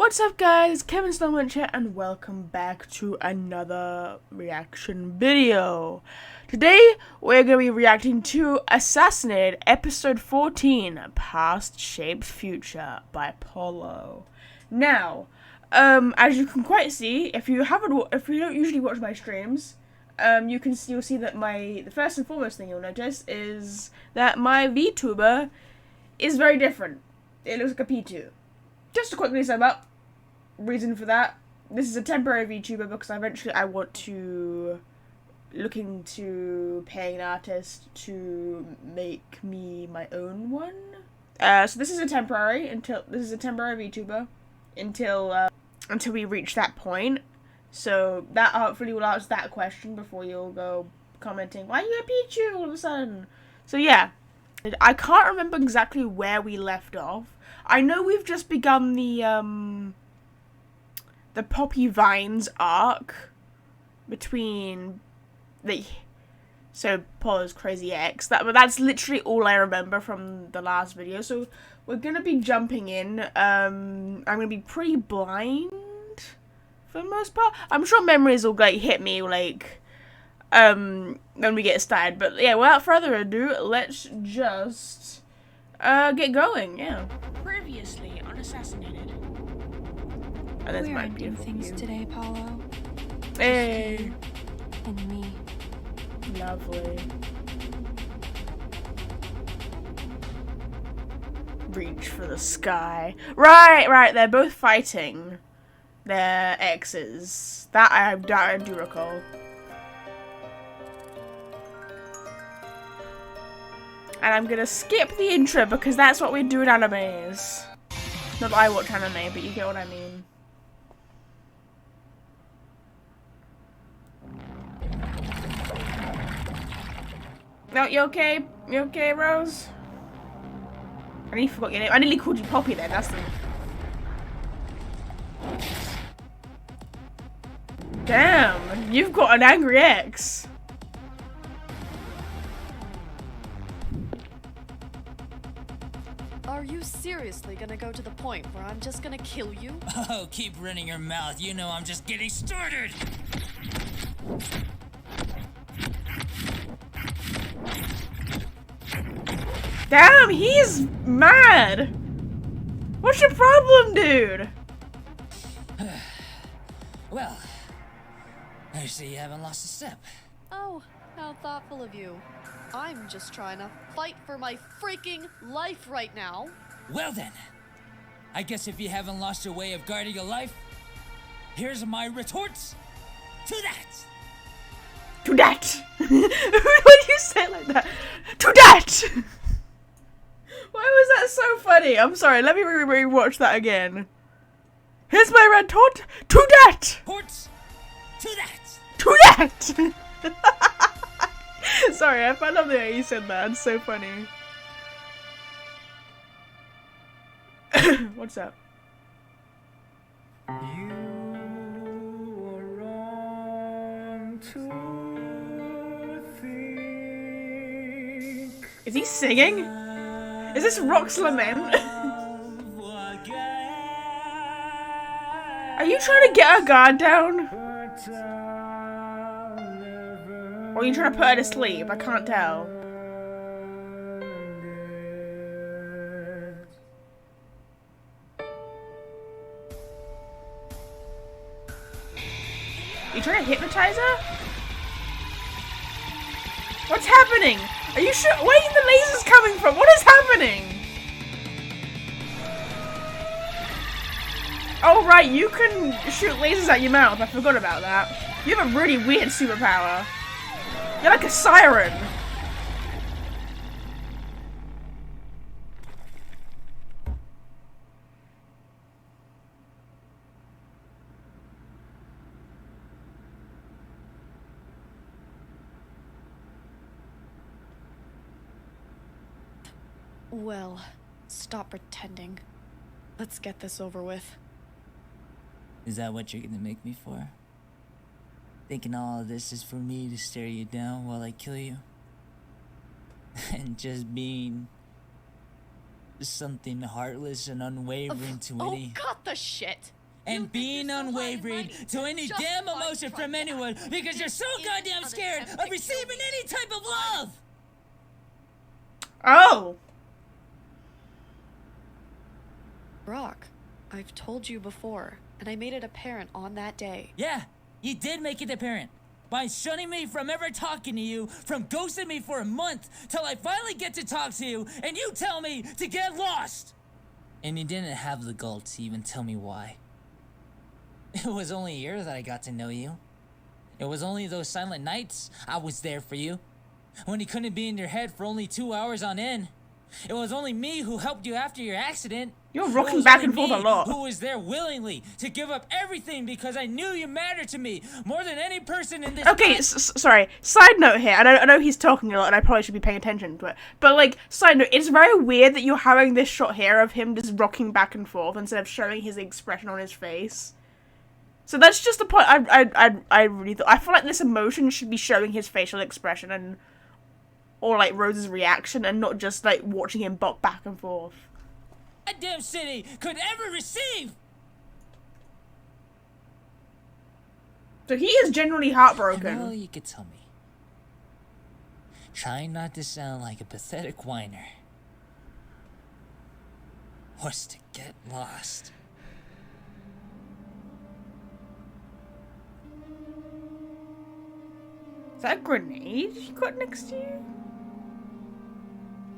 What's up guys, Kevin Snowman here and welcome back to another reaction video. Today we're going to be reacting to Assassinated episode 14, Past Shapes Future by Paulo. Now, as you can quite see, if you don't usually watch my streams, you'll see that the first and foremost thing you'll notice is that my VTuber is very different. It looks like a P2. Just to quickly sum up, reason for that, this is a temporary VTuber because eventually I want to look into paying an artist to make me my own one. So this is a temporary VTuber until we reach that point. So that hopefully will answer that question before you'll go commenting, why are you a Pichu all of a sudden? So yeah, I can't remember exactly where we left off. I know we've just begun the Poppy Vines arc between Paulo's crazy ex. But that's literally all I remember from the last video. So we're gonna be jumping in. I'm gonna be pretty blind for the most part. I'm sure memories will hit me when we get started. But yeah, without further ado, let's just get going. Yeah. Previously on Assassinated. Oh, that's We're ending things today, Paulo. Hey. And me. Lovely. Reach for the sky. Right. They're both fighting their exes. That I do recall. And I'm gonna skip the intro because that's what we do in animes. Not that I watch anime, but you get what I mean. No, you okay? You okay, Rose? I nearly forgot your name. I nearly called you Poppy then, that's the... Damn, you've got an angry ex. Are you seriously gonna go to the point where I'm just gonna kill you? Oh, keep running your mouth. You know I'm just getting started. Damn, he's mad. What's your problem, dude? Well, I see you haven't lost a step. Oh, how thoughtful of you. I'm just trying to fight for my freaking life right now. Well then, I guess if you haven't lost your way of guarding your life, here's my retorts to that. To that. Why do you say it like that? To that. Why was that so funny? I'm sorry, let me re-watch that again. Here's my retort to that. Retorts to that. To that. Sorry, I love the way you said that. It's so funny. What's up? You were wrong to think. Is he singing? Is this Rock's Lament? Are you trying to get her guard down? Or are you trying to put her to sleep? I can't tell. You trying to hypnotize her? What's happening? Are you sure? Where are the lasers coming from? What is happening? Oh right, you can shoot lasers at your mouth. I forgot about that. You have a really weird superpower. You're like a siren. Well, stop pretending. Let's get this over with. Is that what you're gonna make me for? Thinking all of this is for me to stare you down while I kill you? And just being Something heartless and unwavering to Oh, any... cut the shit! And You think being you're so high and unwavering mighty, to any just damn fight emotion like from that. anyone because you're so This goddamn is scared an of attempt to receiving kill me. any type of love! Oh. Brock, I've told you before, and I made it apparent on that day. Yeah, you did make it apparent. By shunning me from ever talking to you, from ghosting me for a month, till I finally get to talk to you, and you tell me to get lost! And you didn't have the gall to even tell me why. It was only a year that I got to know you. It was only those silent nights I was there for you. When you couldn't be in your head for only 2 hours on end. It was only me who helped you after your accident. You're It rocking was back only and forth a me lot. Who was there willingly to give up everything because I knew you mattered to me more than any person in this. Okay, sorry. Side note here. I know he's talking a lot, and I probably should be paying attention to it. But like, side note, it's very weird that you're having this shot here of him just rocking back and forth instead of showing his expression on his face. So that's just the point. I really thought. I feel like this emotion should be showing his facial expression and, or like Rose's reaction, and not just like watching him bop back and forth. Goddamn city could ever receive. So he is genuinely heartbroken. Well, you could tell me. Trying not to sound like a pathetic whiner. Was to get lost. Is that a grenade you got next to you?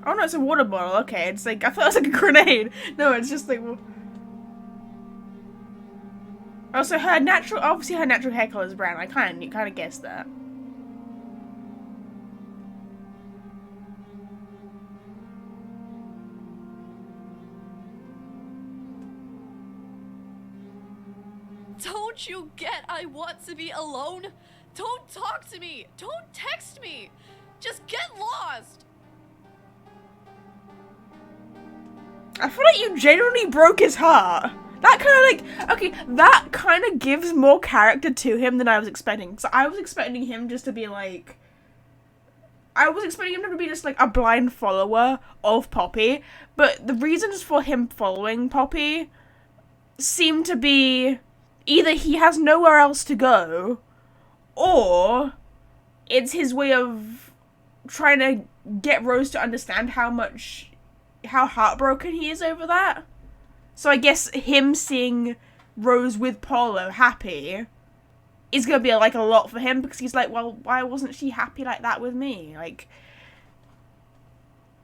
Oh no, it's a water bottle. Okay, it's like, I thought it was like a grenade. No, it's just like... Oh, so obviously her natural hair color is brown. I kind of guessed that. Don't you get I want to be alone? Don't talk to me! Don't text me! Just get lost! I feel like you genuinely broke his heart. That kind of like, okay, that kind of gives more character to him than I was expecting. So I was expecting him just to be like, I was expecting him to be just like a blind follower of Poppy, but the reasons for him following Poppy seem to be either he has nowhere else to go, or it's his way of trying to get Rose to understand how heartbroken he is over that. So I guess him seeing Rose with Paulo happy is gonna be like a lot for him, because he's like, well, why wasn't she happy like that with me? Like,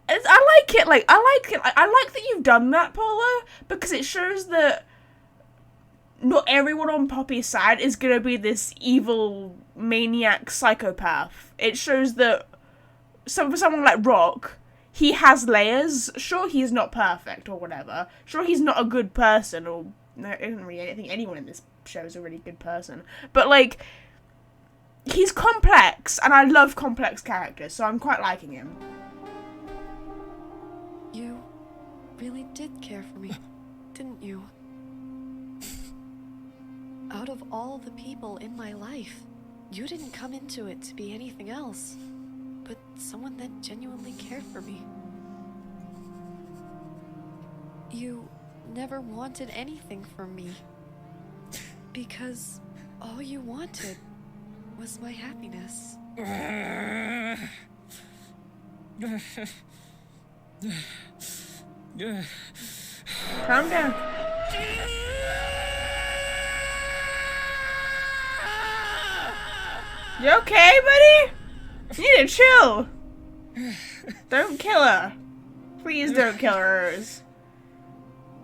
I like it. Like, I like that you've done that, Paulo, because it shows that not everyone on Poppy's side is gonna be this evil maniac psychopath. It shows that for someone like Rock, he has layers. Sure, he's not perfect or whatever. Sure, he's not a good person, or I don't really think anyone in this show is a really good person. But like, he's complex, and I love complex characters, so I'm quite liking him. You really did care for me, didn't you? Out of all the people in my life, you didn't come into it to be anything else but someone that genuinely cared for me. You never wanted anything from me, because all you wanted was my happiness. Calm down. You okay, buddy? You need to chill. Don't kill her. Please don't kill her.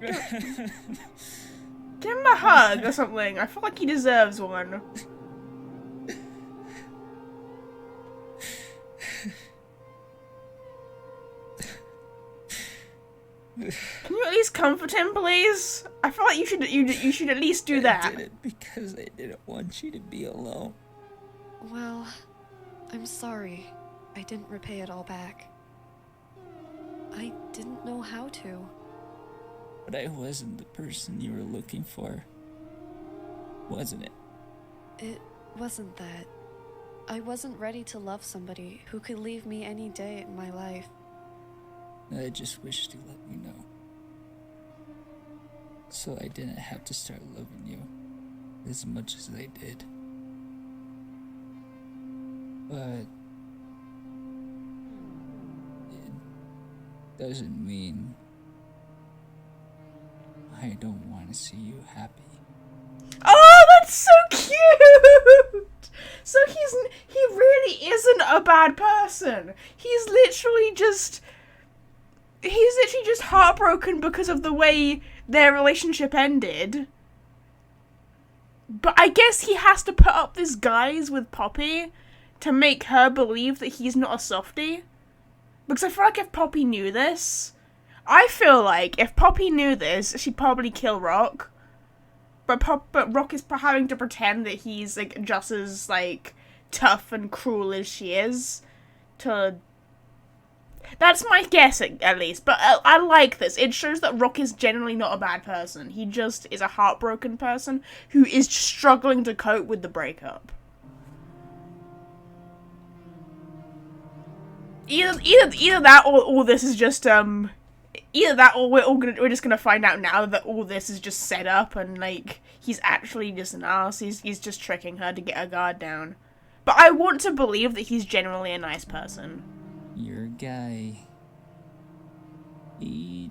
Give him a hug or something. I feel like he deserves one. Can you at least comfort him, please? I feel like you should at least do that. I did it because I didn't want you to be alone. Well, I'm sorry. I didn't repay it all back. I didn't know how to. But I wasn't the person you were looking for, wasn't it? It wasn't that. I wasn't ready to love somebody who could leave me any day in my life. I just wish to let you know. so I didn't have to start loving you as much as I did. But it doesn't mean I don't want to see you happy. Oh, that's so cute! So he really isn't a bad person. He's literally just heartbroken because of the way their relationship ended. But I guess he has to put up this guise with Poppy to make her believe that he's not a softie. Because I feel like if Poppy knew this, she'd probably kill Rock. But Rock is having to pretend that he's like just as like tough and cruel as she is. That's my guess at least. But I like this. It shows that Rock is generally not a bad person. He just is a heartbroken person who is struggling to cope with the breakup. Either that or this is just either that or we're just gonna find out now that all this is just set up and like he's actually just an ass. He's just tricking her to get her guard down. But I want to believe that he's generally a nice person. Your guy, he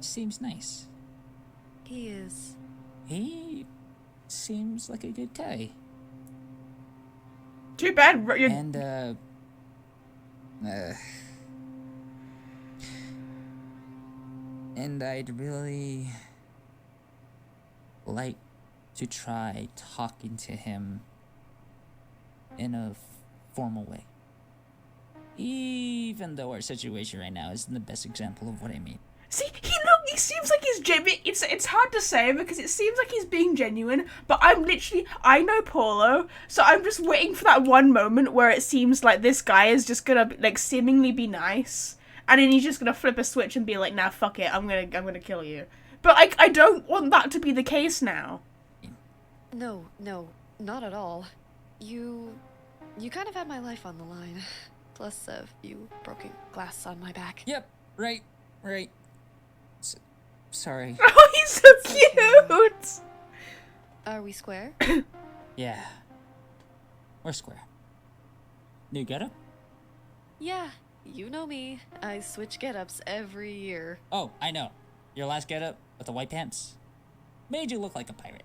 seems nice. He is. He seems like a good guy. Too bad. And I'd really like to try talking to him in a formal way. Even though our situation right now isn't the best example of what I mean. See, he seems like he's genuine. It's hard to say because it seems like he's being genuine, but I know Paulo, so I'm just waiting for that one moment where it seems like this guy is just gonna like seemingly be nice, and then he's just gonna flip a switch and be like, nah, fuck it, I'm gonna kill you. But I don't want that to be the case now. No, not at all. You kind of had my life on the line. Plus a few broken glass on my back. Yep, right. Sorry. Oh, he's so cute! Are we square? Yeah. We're square. New getup? Yeah, you know me. I switch get-ups every year. Oh, I know. Your last getup with the white pants made you look like a pirate.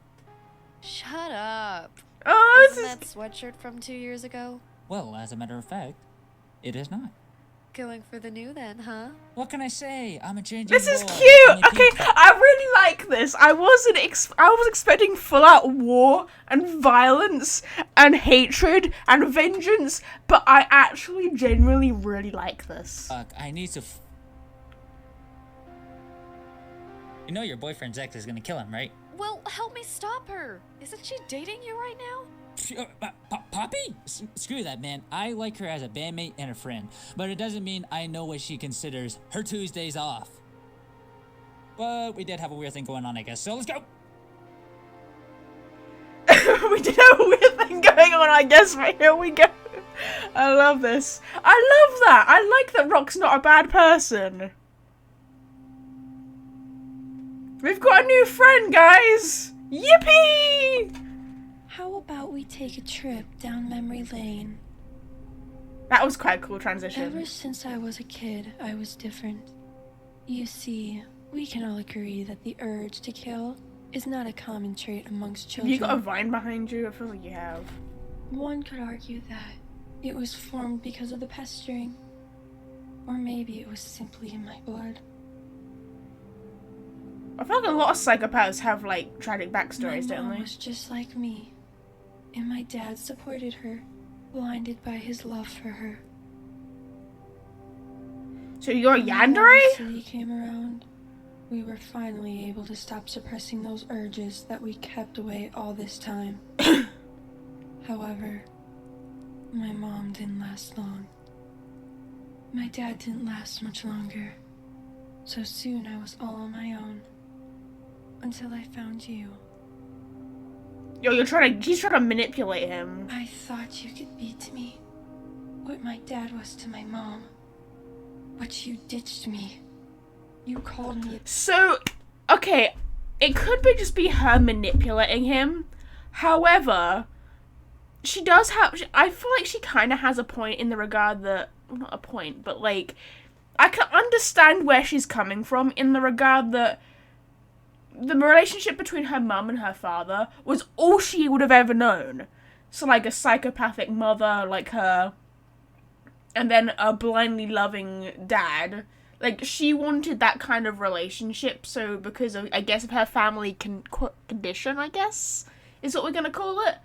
Shut up. Oh, Isn't that sweatshirt from 2 years ago? Well, as a matter of fact, it is not. Going for the new then, huh? What can I say? I'm a changing this is boy. cute. I'm a Okay, peacock. I really like this. I was expecting full out war and violence and hatred and vengeance, but I actually genuinely really like this. I need to. You know your boyfriend's ex is gonna kill him, right? Well, help me stop her. Isn't she dating you right now? Poppy? Screw that, man. I like her as a bandmate and a friend, but it doesn't mean I know what she considers her Tuesdays off. But we did have a weird thing going on, I guess, so let's go! We did have a weird thing going on, I guess, but here we go. I love this. I love that. I like that Rock's not a bad person. We've got a new friend, guys! Yippee! How about we take a trip down memory lane? That was quite a cool Ever transition. since I was a kid, I was different. You see, we can all agree that the urge to kill is not a common trait amongst Have children. you got a vine behind you? I feel like you have. One could argue that it was formed because of the pestering. Or maybe it was simply in my blood. I feel like a lot of psychopaths have, like, tragic My backstories, don't mom they? was just like me. And my dad supported her, blinded by his love for her. So you're a When yandere? City came around, we were finally able to stop suppressing those urges that we kept away all this time. However, my mom didn't last long. My dad didn't last much longer. So soon I was all on my own. Until I found you. Yo, he's trying to manipulate him. I thought you could be to me what my dad was to my mom. But you ditched me. You called me So, okay, it could be just be her manipulating him. However, she does have, I feel like she kind of has a point in the regard that, well, not a point, but like, I can understand where she's coming from in the regard that the relationship between her mum and her father was all she would have ever known. So like a psychopathic mother like her, and then a blindly loving dad. Like, she wanted that kind of relationship, so because of, I guess, of her family condition, I guess, is what we're gonna call it.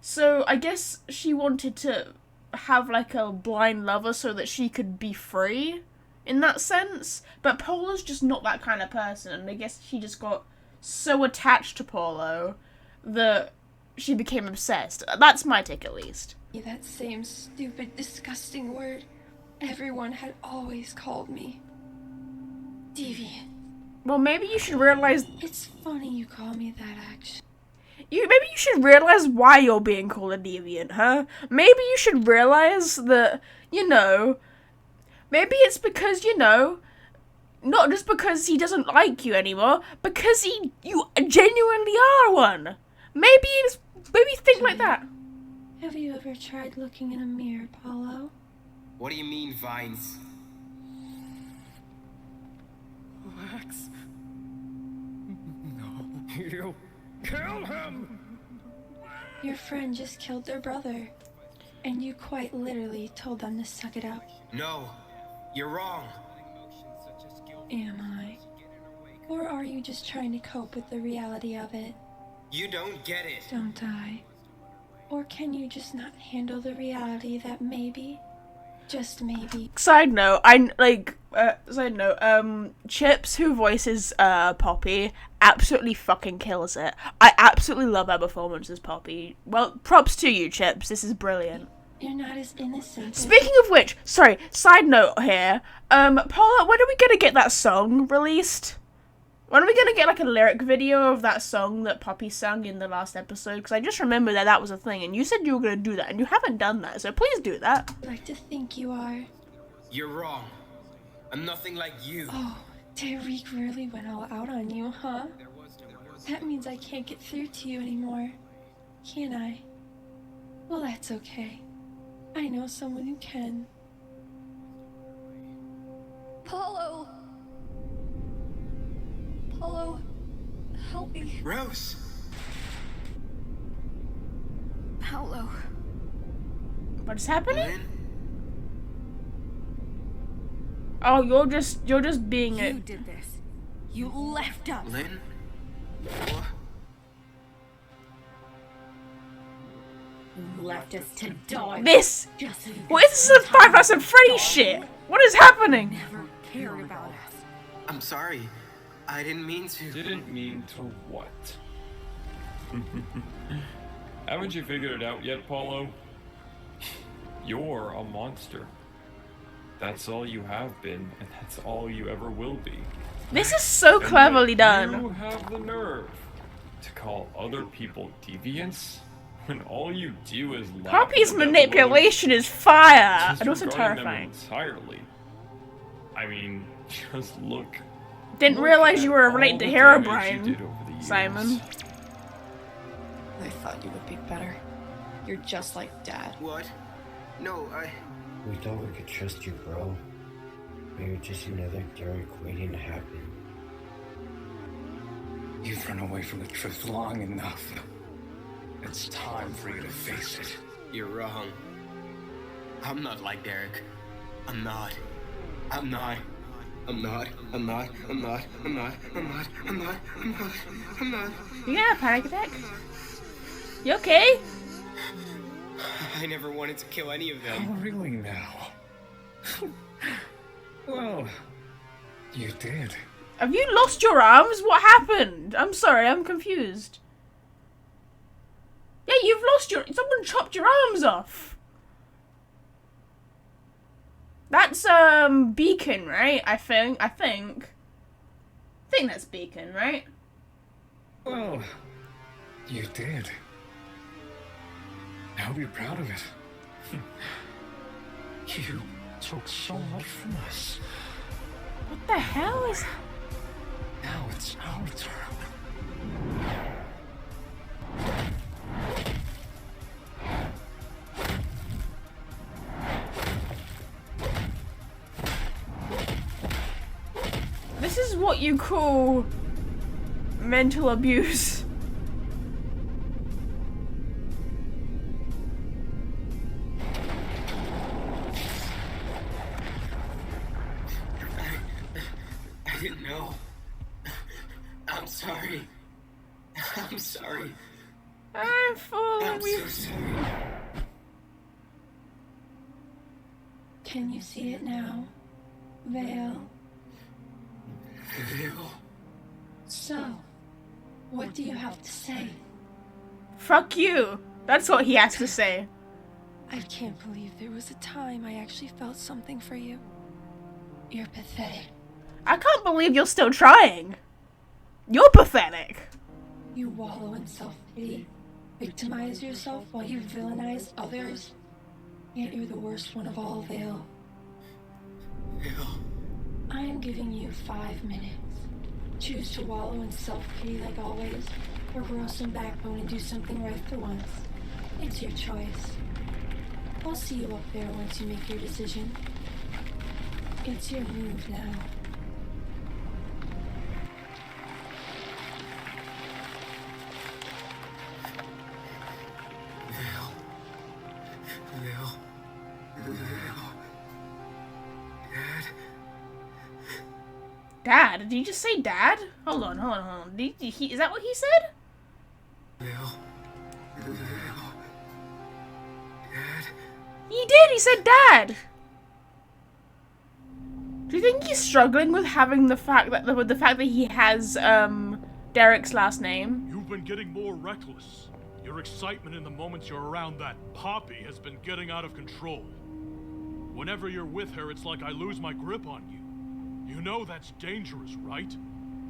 So I guess she wanted to have like a blind lover so that she could be free, in that sense. But Paula's just not that kind of person, and I guess she just got so attached to Paulo that she became obsessed. That's my take, at least. That same stupid, disgusting word everyone had always called me. Deviant. Well, maybe you should realize... It's funny you call me that, actually. Maybe you should realize why you're being called a deviant, huh? Maybe you should realize that, you know... Maybe it's because, you know... Not just because he doesn't like you anymore, because you genuinely are one. Maybe think like that. Have you ever tried looking in a mirror, Paulo? What do you mean, Vines? Max. No. You kill him! Your friend just killed their brother, and you quite literally told them to suck it up. No, you're wrong. Am I? Or are you just trying to cope with the reality of it? You don't get it. Don't I? Or can you just not handle the reality that maybe, just maybe... Side note, Chips, who voices Poppy, absolutely fucking kills it. I absolutely love her performance as Poppy. Well, props to you, Chips. This is brilliant. You're not as innocent. Speaking of which, sorry, side note here. Paula, when are we gonna get that song released? When are we gonna get like a lyric video of that song that Poppy sang in the last episode? Because I just remember that was a thing, and you said you were gonna do that, and you haven't done that, so please do that. I'd like to think you are. You're wrong. I'm nothing like you. Oh, Derek really went all out on you, huh? That means I can't get through to you anymore, can I? Well, that's okay. I know someone who can. Paulo! Paulo, help me. Rose! Paulo. What is happening? Lynn? Oh, you're just being You did this. You left us. Lynn? What? You left us to die. this. Just so you What could is this? spend Five Nights time at Freddy's with shit. Dawn. What is happening? Never cared about us. I'm sorry. I didn't mean to. Didn't mean to what? Haven't you figured it out yet, Paulo? You're a monster. That's all you have been, and that's all you ever will be. This is so And cleverly yet done. You have the nerve to call other people deviants when all you do is laugh Poppy's at them manipulation is fire, just and also regarding them terrifying. entirely. I mean, just look. Didn't look realize at you were all related to the Herobrine, damage you did over the years. Simon. I thought you would be better. You're just like Dad. What? No, We thought we could trust you, bro. But you're just another Derek waiting to happen. You've run away from the truth long enough. It's time for you to face it. You're wrong. I'm not like Derek. I'm not. I'm not. I'm not. I'm not. I'm not. I'm not. I'm not. I'm not. I'm not. I'm not. You gonna have a panic attack? You okay? I never wanted to kill any of Oh, them. really now? Well, you did. Have you lost your arms? What happened? I'm sorry, I'm confused. Yeah, you've lost your... Someone chopped your arms off. That's, Beacon, right? I think that's Beacon, right? Well, you did. I hope you're proud of it. You took so much from us. What the hell is... Now it's our turn. This is what you call mental abuse. I didn't know. I'm sorry. I'm sorry. I'm full I'm of so sorry. Can you see it now, Vale? Vale. So, what do you have to say? Fuck you. That's what he has to say. I can't believe there was a time I actually felt something for you. You're pathetic. I can't believe you're still trying. You're pathetic. You wallow in self-pity, victimize yourself while you villainize others. Yet you're the worst one of all, Vale. Vale. I am giving you 5 minutes. Choose to wallow in self-pity like always, or grow some backbone and do something right for once. It's your choice. I'll see you up there once you make your decision. It's your move now. Vale. Vale. Vale. Dad. Dad? Did he just say dad? Hold on. Is that what he said? Vale. Vale. Dad. He did. He said dad. Do you think he's struggling with having the fact that he has Derek's last name? You've been getting more reckless. Your excitement in the moments you're around that Poppy has been getting out of control. Whenever you're with her, it's like I lose my grip on you. You know that's dangerous, right?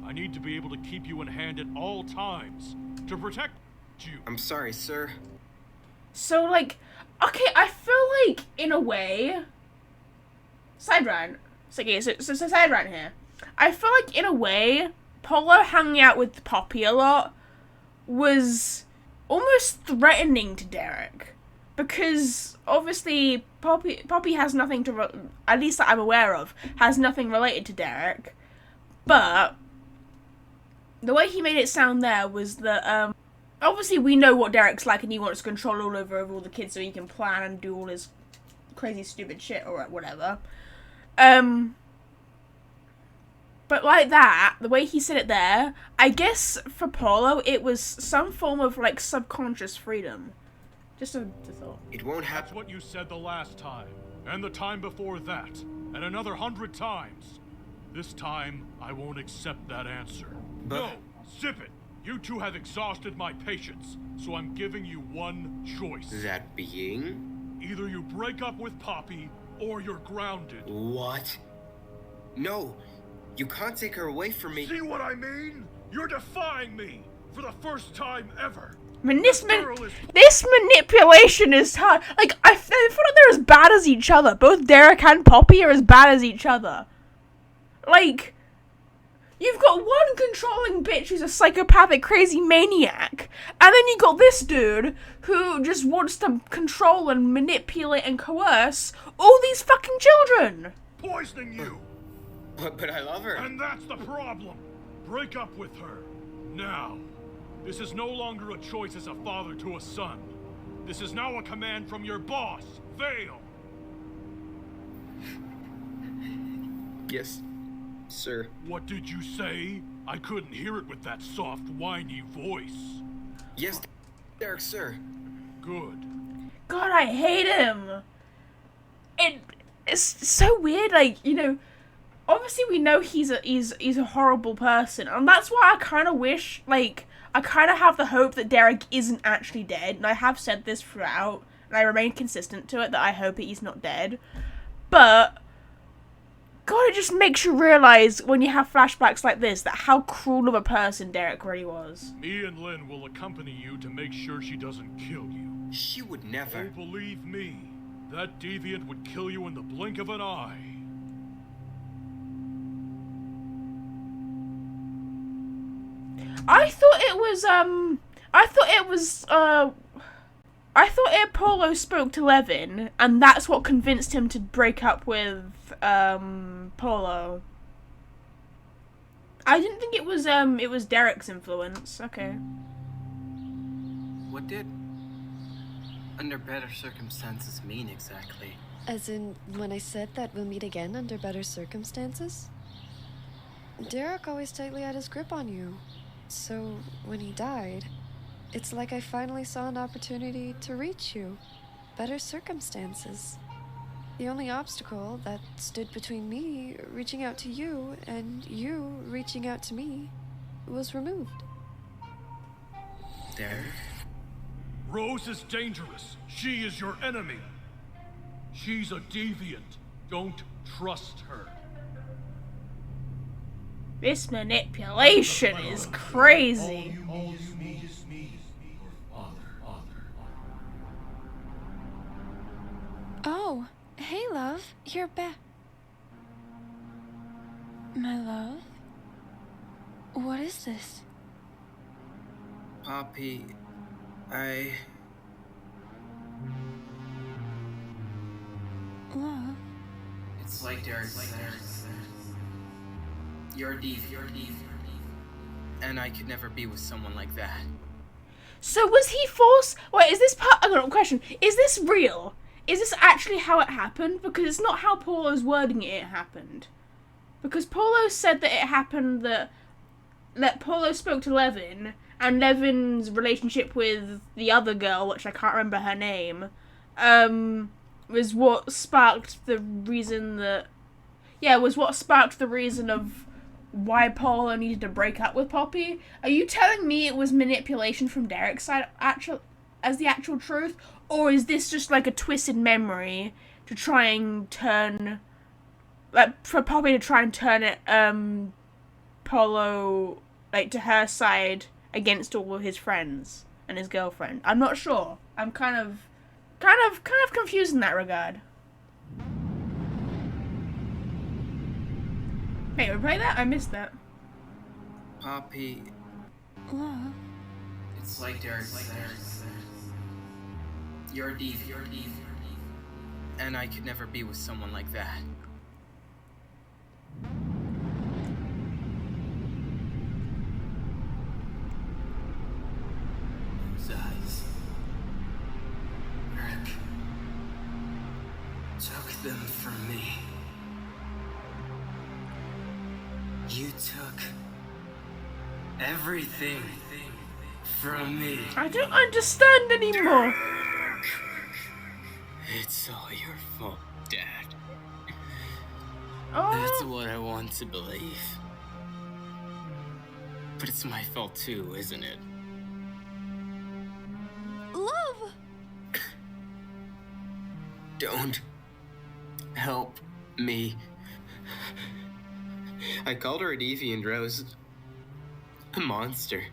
I need to be able to keep you in hand at all times to protect you. I'm sorry, sir. So, like, okay, I feel like, in a way, side rant. So side rant here. I feel like, in a way, Paulo hanging out with Poppy a lot was almost threatening to Derek. Because, obviously, Poppy has nothing to, at least that I'm aware of, has nothing related to Derek. But, the way he made it sound there was that, obviously we know what Derek's like and he wants control all over all the kids so he can plan and do all his crazy stupid shit or whatever. But like that, the way he said it there, I guess for Paulo it was some form of like subconscious freedom. Just a thought. It won't That's happen. what you said the last time, and the time before that, and another 100 times. This time, I won't accept that answer. But- No, zip it. You two have exhausted my patience, so I'm giving you one choice. That being? Either you break up with Poppy, or you're grounded. What? No, you can't take her away from me. See what I mean? You're defying me for the first time ever. This manipulation is hard. Like, I feel like they're as bad as each other. Both Derek and Poppy are as bad as each other. Like, you've got one controlling bitch who's a psychopathic crazy maniac, and then you got this dude who just wants to control and manipulate and coerce all these fucking children. Poisoning you. But I love her. And that's the problem. Break up with her. Now. This is no longer a choice as a father to a son. This is now a command from your boss, Vale. Yes, sir. What did you say? I couldn't hear it with that soft, whiny voice. Yes, Derek, sir. Good. God, I hate him. It's so weird, like, you know, obviously we know he's a horrible person, and that's why I kind of wish, like, I kind of have the hope that Derek isn't actually dead, and I have said this throughout, and I remain consistent to it, that I hope that he's not dead. But, God, it just makes you realise, when you have flashbacks like this, that how cruel of a person Derek really was. Me and Lynn will accompany you to make sure she doesn't kill you. She would never. Oh, believe me, that deviant would kill you in the blink of an eye. I thought Paulo spoke to Levin, and that's what convinced him to break up with, Paulo. I didn't think it was Derek's influence. Okay. What did under better circumstances mean exactly? As in, when I said that we'll meet again under better circumstances? Derek always tightly had his grip on you. So, when he died, it's like I finally saw an opportunity to reach you. Better circumstances. The only obstacle that stood between me reaching out to you and you reaching out to me was removed. Derek? Rose is dangerous. She is your enemy. She's a deviant. Don't trust her. This manipulation is crazy. Oh, hey, love. You're back. My love? What is this? Poppy, Love? It's like Derek said. You're a deviant. And I could never be with someone like that. So was he forced? Wait, is this part? I got a question. Is this real? Is this actually how it happened? Because it's not how Paulo's wording it happened. Because Paulo said that it happened that Paulo spoke to Levin, and Levin's relationship with the other girl, which I can't remember her name, was what sparked the reason that... Yeah, was what sparked the reason of why Paulo needed to break up with Poppy. Are you telling me it was manipulation from Derek's side as the actual truth? Or is this just like a twisted memory to try and turn... Like, for Poppy to try and turn it, Paulo, like, to her side against all of his friends and his girlfriend? I'm not sure. I'm kind of confused in that regard. Hey, replay that? I missed that. Poppy, Love? it's like Derek said. You're a deviant. And I could never be with someone like that. Whose eyes? Rick took them from me. You took everything from me. I don't understand anymore. It's all your fault, Dad. Oh. That's what I want to believe. But it's my fault too, isn't it? Love! Don't help me. I called her a deviant, Rose. A monster.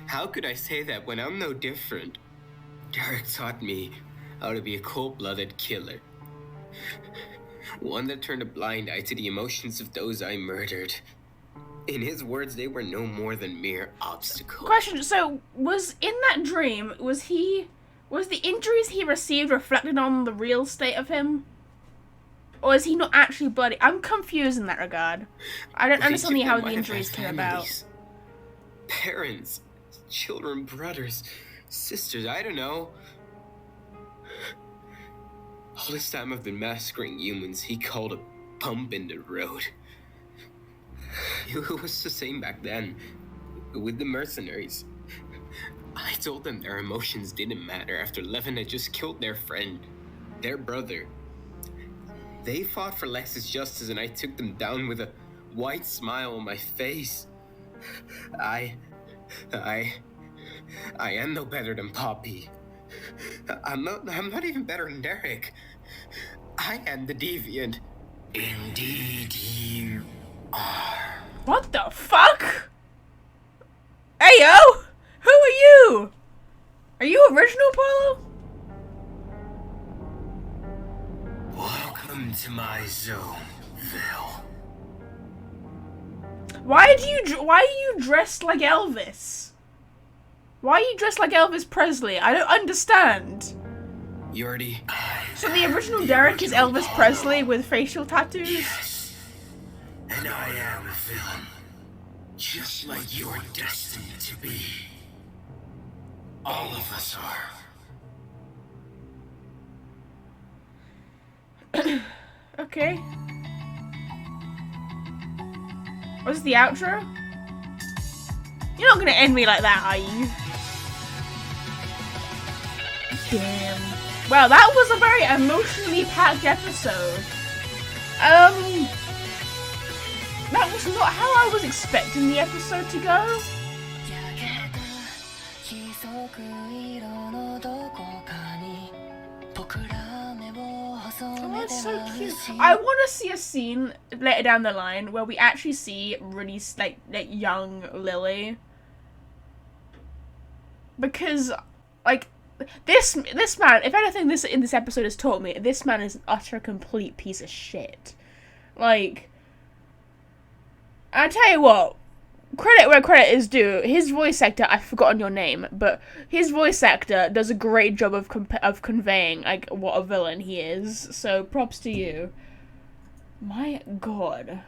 How could I say that when I'm no different? Derek taught me how to be a cold-blooded killer. One that turned a blind eye to the emotions of those I murdered. In his words, they were no more than mere obstacles. Question, so was in that dream, was the injuries he received reflected on the real state of him? Or is he not actually bloody? I'm confused in that regard. I don't understand how the injuries came about. Parents, children, brothers, sisters, I don't know. All this time I've been massacring humans he called a bump in the road. It was the same back then, with the mercenaries. I told them their emotions didn't matter after Levin had just killed their friend, their brother. They fought for Lex's justice and I took them down with a wide smile on my face. I am no better than Poppy. I'm not even better than Derek. I am the deviant. Indeed you are. What the fuck? Hey yo! Who are you? Are you original, Paulo? Welcome to my zone, Vale. Why are you dressed like Elvis? Why are you dressed like Elvis Presley? I don't understand. You already... So the original Derek is Elvis Presley with facial tattoos? Yes. And I am a villain. Just like you're destined to be. All of us are. Okay. What's the outro? You're not gonna end me like that, are you? Damn. Well, that was a very emotionally packed episode. That was not how I was expecting the episode to go. Oh, that's so cute. I want to see a scene later down the line where we actually see really like young Lily, because like this man, if anything, this in this episode has taught me this man is an utter complete piece of shit. Like, I tell you what, credit where credit is due. His voice actor, I've forgotten your name, but his voice actor does a great job of conveying like what a villain he is. So props to you. My God.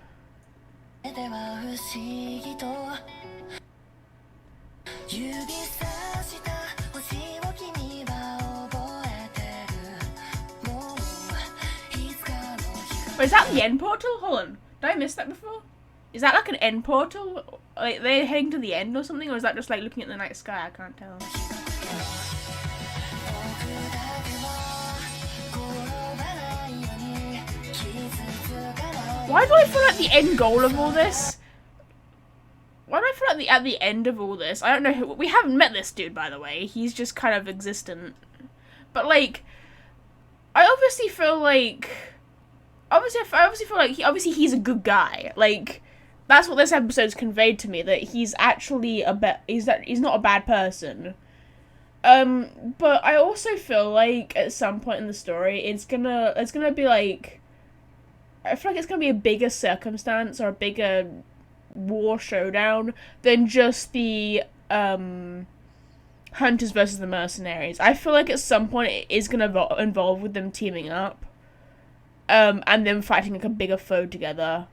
Wait, is that the end portal? Hold on. Did I miss that before? Is that like an end portal? Like they're heading to the end or something? Or is that just like looking at the night sky? I can't tell. Why do I feel like the end goal of all this? Why do I feel like at the end of all this? I don't know. We haven't met this dude, by the way. He's just kind of existent. But like, I obviously feel like... I obviously feel like he's a good guy. Like, that's what this episode's conveyed to me, that he's actually he's not a bad person. But I also feel like at some point in the story, it's gonna be like, I feel like it's gonna be a bigger circumstance or a bigger war showdown than just the hunters versus the mercenaries. I feel like at some point it is gonna involve with them teaming up. And them fighting like a bigger foe together.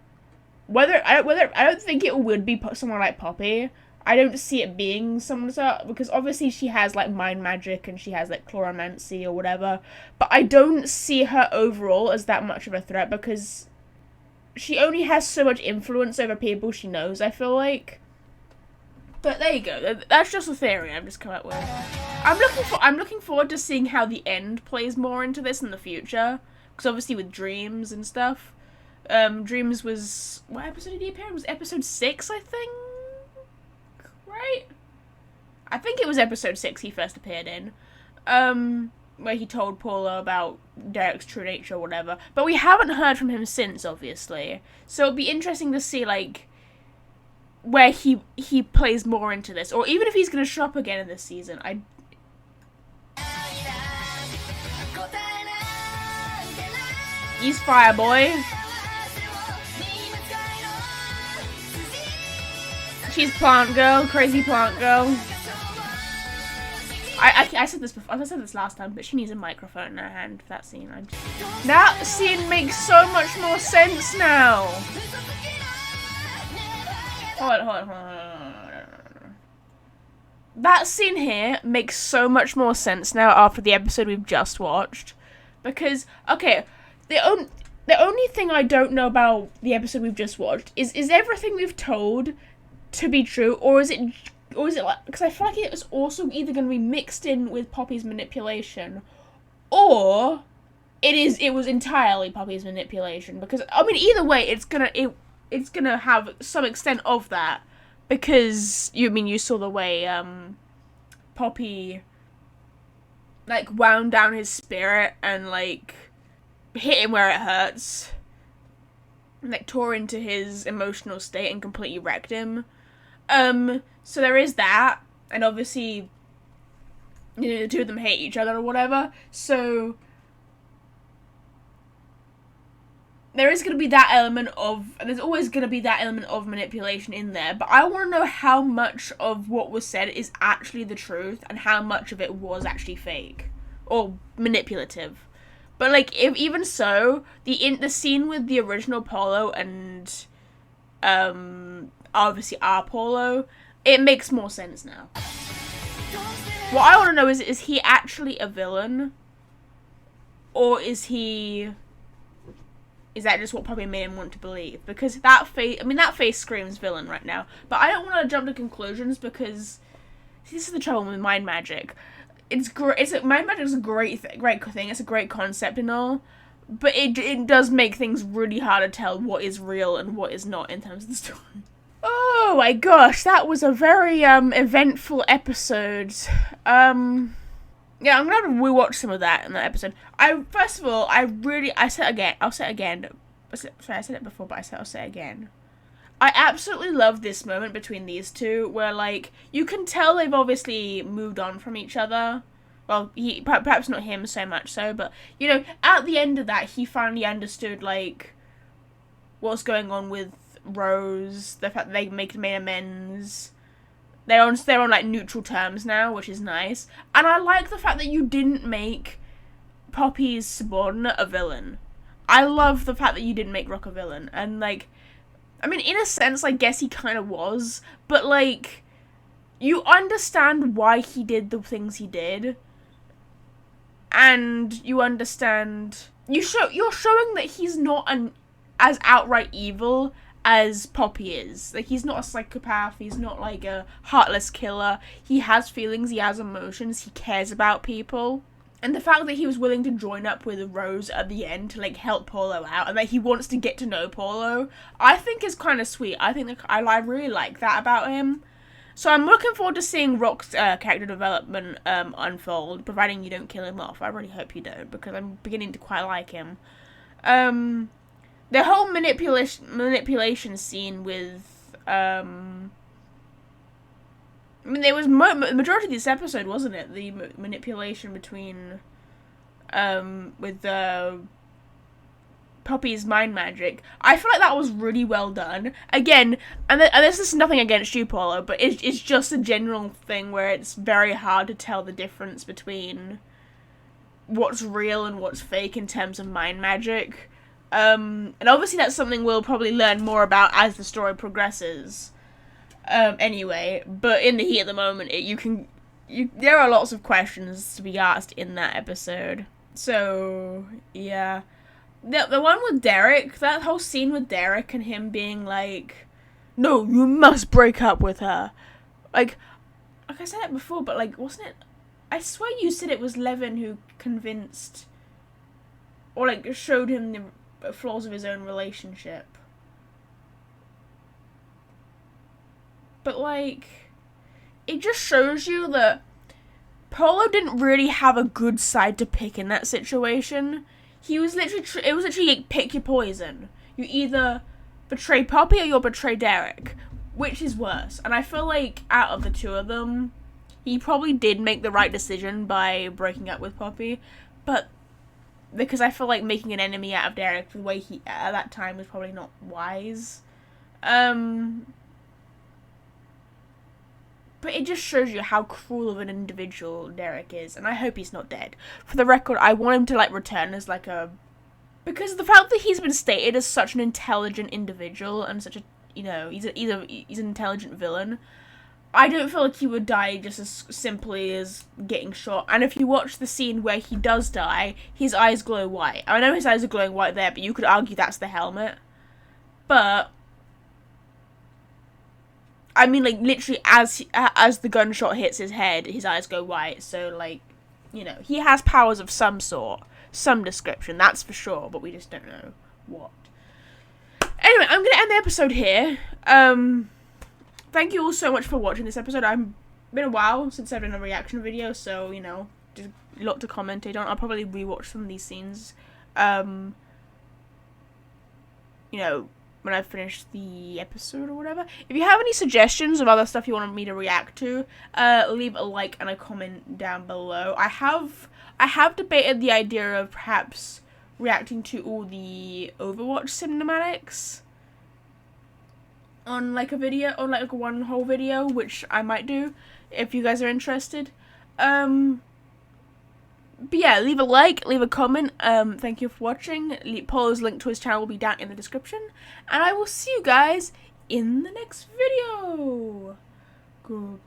I don't think it would be someone like Poppy. I don't see it being someone like, because obviously she has like mind magic and she has like chloromancy or whatever. But I don't see her overall as that much of a threat because she only has so much influence over people she knows, I feel like. But there you go. That's just a theory I've just come up with. I'm looking forward to seeing how the end plays more into this in the future. Because obviously with Dreams and stuff, Dreams was... What episode did he appear in? It was episode 6, I think? Right? I think it was episode 6 he first appeared in. Where he told Paulo about Derek's true nature or whatever. But we haven't heard from him since, obviously. So it'll be interesting to see, like, where he plays more into this. Or even if he's going to show up again in this season. He's fire, boy. She's plant girl, crazy plant girl. I said this before. I said this last time, but she needs a microphone in her hand for that scene. That scene makes so much more sense now. Hold on. That scene here makes so much more sense now after the episode we've just watched, because okay. The only thing I don't know about the episode we've just watched is everything we've told to be true, or is it like, because I feel like it was also either going to be mixed in with Poppy's manipulation, or it was entirely Poppy's manipulation, because I mean either way it's gonna have some extent of that, because you saw the way Poppy like wound down his spirit and like hit him where it hurts, and like tore into his emotional state and completely wrecked him. So there is that, and obviously, the two of them hate each other or whatever, so there is going to be that element of, and there's always going to be that element of manipulation in there, but I want to know how much of what was said is actually the truth, and how much of it was actually fake, or manipulative. But like, if even so, the scene with the original Paulo and obviously our Paulo, it makes more sense now. What I want to know is he actually a villain? Or is that just what Poppy made him want to believe? Because that face, I mean, that face screams villain right now. But I don't want to jump to conclusions because this is the trouble with mind magic. It's great. Mind magic is a great thing. It's a great concept and all. But it does make things really hard to tell what is real and what is not in terms of the story. Oh my gosh, that was a very eventful episode. Yeah, I'm gonna have to rewatch some of that in that episode. First of all, I'll say it again. Sorry, I said it before, but I'll say it again. I absolutely love this moment between these two, where, like, you can tell they've obviously moved on from each other. Well, perhaps not him so much so, but, you know, at the end of that, he finally understood, like, what's going on with Rose, the fact that they made amends. They're on like neutral terms now, which is nice. And I like the fact that you didn't make Poppy's subordinate a villain. I love the fact that you didn't make Rock a villain. And, like, I mean, in a sense, I guess he kind of was, but, like, you understand why he did the things he did. And you understand, you're showing that he's not as outright evil as Poppy is. Like, he's not a psychopath, he's not like a heartless killer. He has feelings, he has emotions, he cares about people. And the fact that he was willing to join up with Rose at the end to, like, help Paulo out, and that he wants to get to know Paulo, I think is kind of sweet. I think that I really like that about him. So I'm looking forward to seeing Rock's character development unfold, providing you don't kill him off. I really hope you don't, because I'm beginning to quite like him. The whole manipulation scene with, I mean, there was majority of this episode, wasn't it? The manipulation between, with Poppy's mind magic. I feel like that was really well done. Again, and this is nothing against you, Paulo, but it's just a general thing where it's very hard to tell the difference between what's real and what's fake in terms of mind magic. And obviously that's something we'll probably learn more about as the story progresses. Anyway, but in the heat of the moment, there are lots of questions to be asked in that episode. So, yeah. The one with Derek, that whole scene with Derek and him being like, no, you must break up with her. Like I said it before, but, like, wasn't it, I swear you said it was Levin who convinced, or, like, showed him the flaws of his own relationship. But, like, it just shows you that Paulo didn't really have a good side to pick in that situation. He was literally, it was literally like, pick your poison. You either betray Poppy or you'll betray Derek. Which is worse? And I feel like out of the two of them, he probably did make the right decision by breaking up with Poppy. But because I feel like making an enemy out of Derek the way he at that time was probably not wise. But it just shows you how cruel of an individual Derek is, and I hope he's not dead. For the record, I want him to, like, return as, like, because the fact that he's been stated as such an intelligent individual, and such a, you know, he's an intelligent villain, I don't feel like he would die just as simply as getting shot. And if you watch the scene where he does die, his eyes glow white. I know his eyes are glowing white there, but you could argue that's the helmet. But I mean, like, literally, as the gunshot hits his head, his eyes go white, so, like, you know, he has powers of some sort, some description, that's for sure, but we just don't know what. Anyway, I'm gonna end the episode here. Thank you all so much for watching this episode. It's been a while since I've done a reaction video, so, you know, just a lot to commentate on. I'll probably rewatch some of these scenes, you know, when I finish the episode or whatever. If you have any suggestions of other stuff you want me to react to, leave a like and a comment down below. I have debated the idea of perhaps reacting to all the Overwatch cinematics on, like, a video, on, like, one whole video, which I might do if you guys are interested. But yeah, leave a like, leave a comment, thank you for watching. Paulo's link to his channel will be down in the description, and I will see you guys in the next video. Goodbye.